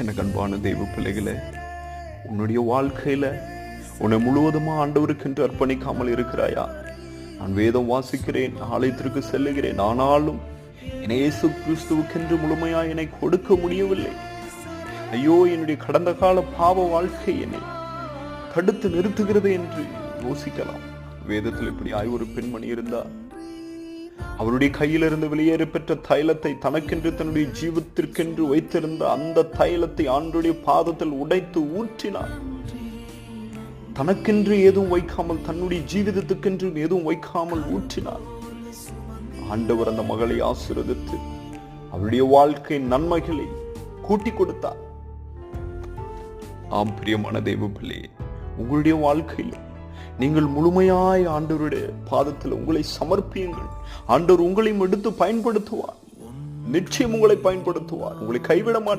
எனக்கு அன்பான தெய்வ பிள்ளைகளே, உன்னுடைய வாழ்க்கையில உன்னை முழுவதுமா ஆண்டவருக்கென்று அர்ப்பணிக்காமல் இருக்கிறாயா? நான் வேதம் வாசிக்கிறேன், ஆலயத்திற்கு செல்லுகிறேன், ஆனாலும் என்னை இயேசு கிறிஸ்துவுக்கென்று முழுமையாய் என்னை கொடுக்க முடியவில்லை. ஐயோ, என்னுடைய கடந்த கால பாவ வாழ்க்கை என்னை தடுத்து நிறுத்துகிறது என்று யோசிக்கலாம். வேதத்தில் இப்படி ஒரு பெண்மணி இருந்தார். அவருடைய கையிலிருந்து வெளியேற பெற்ற தைலத்தை தனக்கென்று தன்னுடைய ஜீவத்திற்கென்று வைத்திருந்த அந்த தைலத்தை ஆண்டவருடைய பாதத்தில் உடைத்து ஊற்றினார். தனக்கென்று எதுவும் வைக்காமல், தன்னுடைய ஜீவிதத்துக்கென்று எதுவும் வைக்காமல் ஊற்றினார். ஆண்டவர் அந்த மகளை ஆசீர்வதித்து அவருடைய வாழ்க்கை நன்மைகளை கூட்டி கொடுத்தார். ஆம் பிரியமான தெய்வ பிள்ளையே, உங்களுடைய வாழ்க்கையில் நீங்கள் முழுமையாய் ஆண்டவருடைய பாதத்தில் உங்களை சமர்ப்பியுங்கள். ஆண்டவர் உங்களையும் எடுத்து பயன்படுத்துவார். நிச்சயம் உங்களை பயன்படுத்துவார். உங்களை கைவிட மாட்டார்.